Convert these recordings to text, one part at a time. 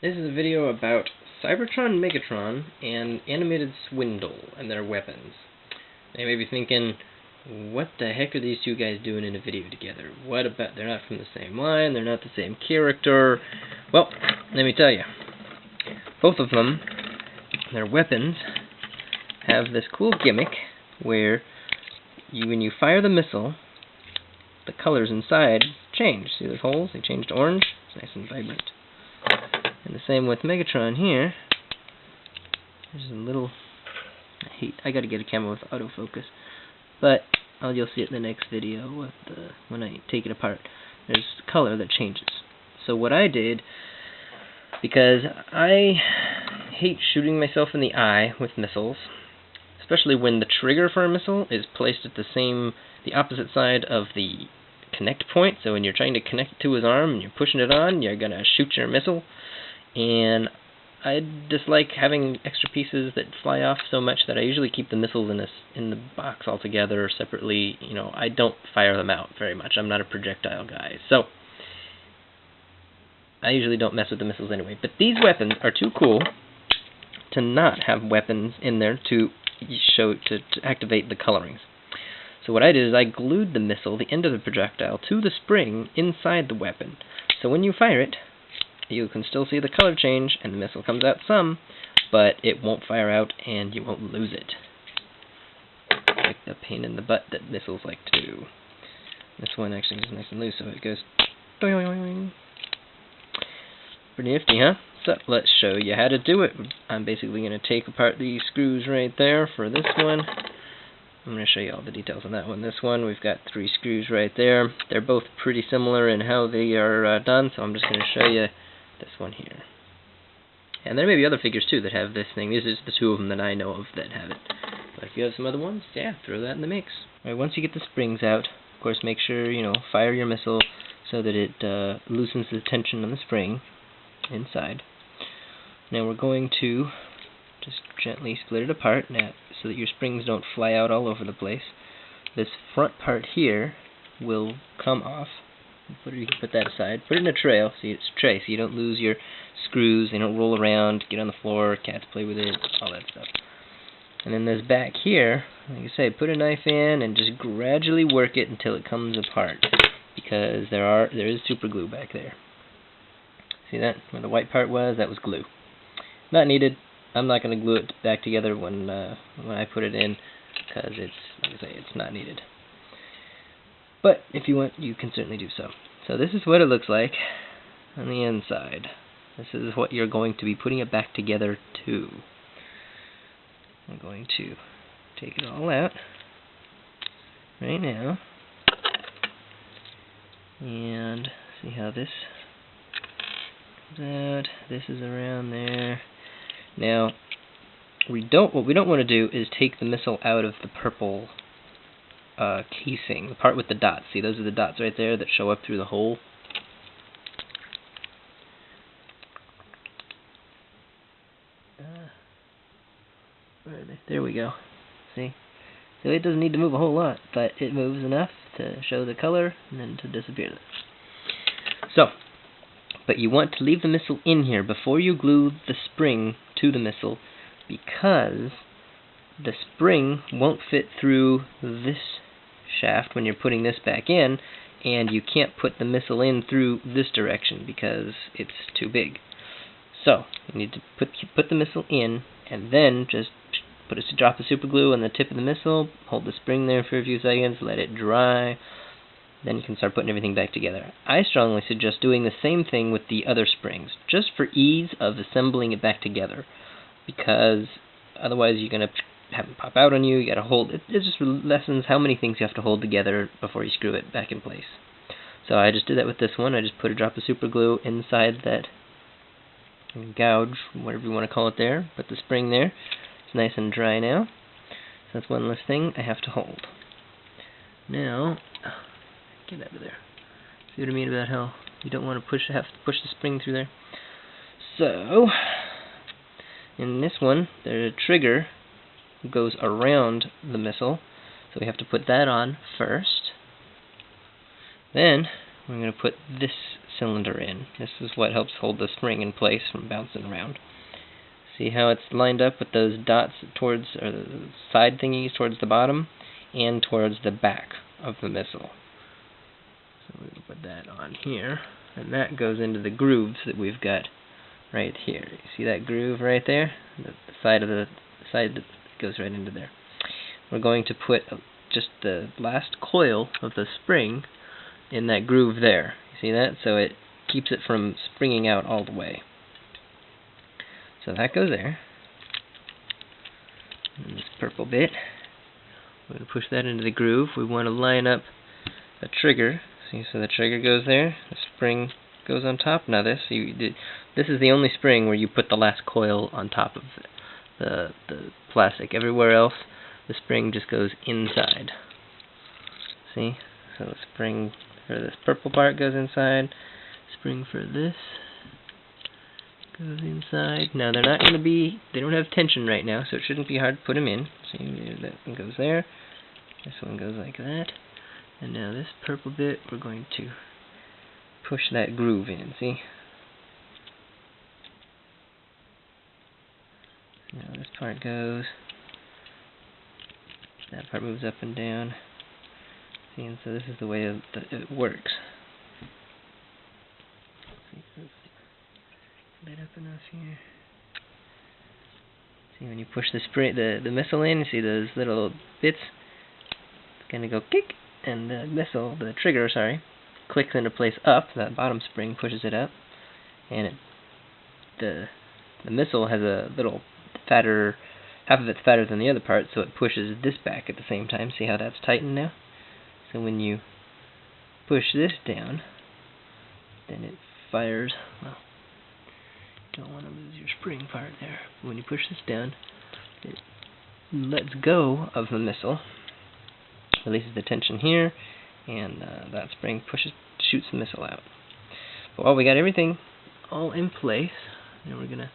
This is a video about Cyberton, Megatron, and animated Swindle and their weapons. Now you may be thinking, what the heck are these two guys doing in a video together? What about, they're not from the same line, they're not the same character. Well, let me tell you. Both of them, their weapons, have this cool gimmick where when you fire the missile, the colors inside change. See those holes? They change to orange. It's nice and vibrant. And the same with Megatron here. There's a little... I gotta get a camera with autofocus. But you'll see it in the next video with when I take it apart. There's color that changes. So what I did, because I hate shooting myself in the eye with missiles, especially when the trigger for a missile is placed at the opposite side of the connect point. So when you're trying to connect to his arm and you're pushing it on, you're gonna shoot your missile. And I dislike having extra pieces that fly off so much that I usually keep the missiles in the box altogether separately. You know, I don't fire them out very much. I'm not a projectile guy, so I usually don't mess with the missiles anyway. But these weapons are too cool to not have weapons in there to activate the colorings. So what I did is I glued the missile, the end of the projectile, to the spring inside the weapon. So when you fire it, you can still see the color change, and the missile comes out some, but it won't fire out, and you won't lose it. Like the pain in the butt that missiles like to do. This one actually is nice and loose, so it goes doing. Pretty nifty, huh? So let's show you how to do it. I'm basically going to take apart these screws right there for this one. I'm going to show you all the details on that one. This one, we've got 3 screws right there. They're both pretty similar in how they are done, so I'm just going to show you this one here. And there may be other figures too that have this thing. These are the 2 of them that I know of that have it. But if you have some other ones, yeah, throw that in the mix. Alright, once you get the springs out, of course make sure, fire your missile so that it loosens the tension on the spring inside. Now we're going to just gently split it apart now so that your springs don't fly out all over the place. This front part here will come off. You can put that aside. Put it in a tray so you don't lose your screws, they don't roll around, get on the floor, cats play with it, all that stuff. And then this back here, like I say, put a knife in and just gradually work it until it comes apart, because there is super glue back there. See that? Where the white part was, that was glue. Not needed. I'm not going to glue it back together when I put it in, because it's, like I say, it's not needed. But if you want, you can certainly do so. So this is what it looks like on the inside. This is what you're going to be putting it back together to. I'm going to take it all out right now and see how this comes out. This is around there. Now, what we don't want to do is take the missile out of the purple casing, the part with the dots. See, those are the dots right there that show up through the hole. Where are they? There we go. See? So it doesn't need to move a whole lot, but it moves enough to show the color and then to disappear. So, but you want to leave the missile in here before you glue the spring to the missile, because the spring won't fit through this shaft when you're putting this back in, and you can't put the missile in through this direction because it's too big. So you need to put the missile in, and then just put a drop of super glue on the tip of the missile, hold the spring there for a few seconds, let it dry, then you can start putting everything back together. I strongly suggest doing the same thing with the other springs, just for ease of assembling it back together, because otherwise you're going to have them pop out on you. You got to hold it. It just lessens how many things you have to hold together before you screw it back in place. So I just did that with this one. I just put a drop of super glue inside that gouge, whatever you want to call it there. Put the spring there. It's nice and dry now. So that's one less thing I have to hold. Now, get out of there. See what I mean about how you don't want to have to push the spring through there. So, in this one, the trigger goes around the missile, so we have to put that on first. Then we're going to put this cylinder in. This is what helps hold the spring in place from bouncing around. See how it's lined up with those dots towards, or the side thingies towards the bottom and towards the back of the missile. So we're going to put that on here, and that goes into the grooves that we've got right here. You see that groove right there? The side that goes right into there. We're going to put just the last coil of the spring in that groove there. You see that? So it keeps it from springing out all the way. So that goes there. And this purple bit, we're going to push that into the groove. We want to line up a trigger. See, so the trigger goes there, the spring goes on top. Now this is the only spring where you put the last coil on top of the plastic. Everywhere else, the spring just goes inside. See? So the spring for this purple part goes inside. Spring for this goes inside. Now they're not going to be, they don't have tension right now, so it shouldn't be hard to put them in. See, that one goes there. This one goes like that. And now this purple bit, we're going to push that groove in, see? Now this part goes, that part moves up and down. See, and so this is the way it works. Lit up enough here. See, when you push the missile in, you see those little bits? It's gonna go kick, and the missile, the trigger, sorry, clicks into place up. That bottom spring pushes it up, and the missile has a little fatter, half of it's fatter than the other part, so it pushes this back at the same time. See how that's tightened now? So when you push this down, then it fires. Well, you don't want to lose your spring part there. When you push this down, it lets go of the missile, releases the tension here, and that spring shoots the missile out. But while we got everything all in place, now we're gonna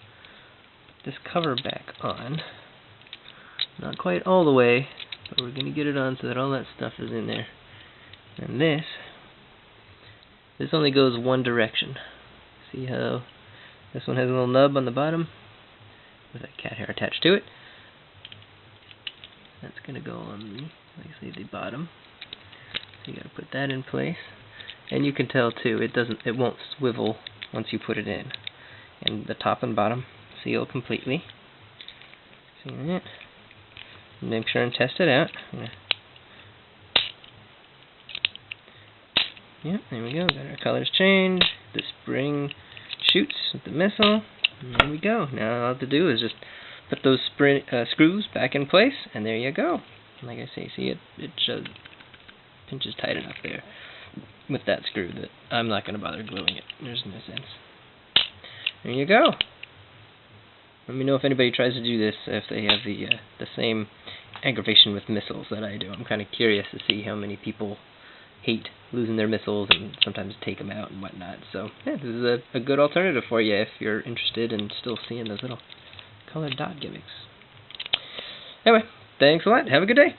put this cover back on. Not quite all the way, but we're gonna get it on so that all that stuff is in there. And this only goes one direction. See how this one has a little nub on the bottom with a cat hair attached to it. That's gonna go on the bottom. So you gotta put that in place. And you can tell too, it won't swivel once you put it in. And the top and bottom seal completely. See that? Make sure and test it out. Yep, there we go. Got our colors changed. The spring shoots with the missile. And there we go. Now all I have to do is just put those screws back in place, and there you go. Like I say, see it pinches tight enough there with that screw that I'm not going to bother gluing it. There's no sense. There you go. Let me know if anybody tries to do this, if they have the same aggravation with missiles that I do. I'm kind of curious to see how many people hate losing their missiles and sometimes take them out and whatnot. So yeah, this is a good alternative for you if you're interested in still seeing those little colored dot gimmicks. Anyway, thanks a lot. Have a good day.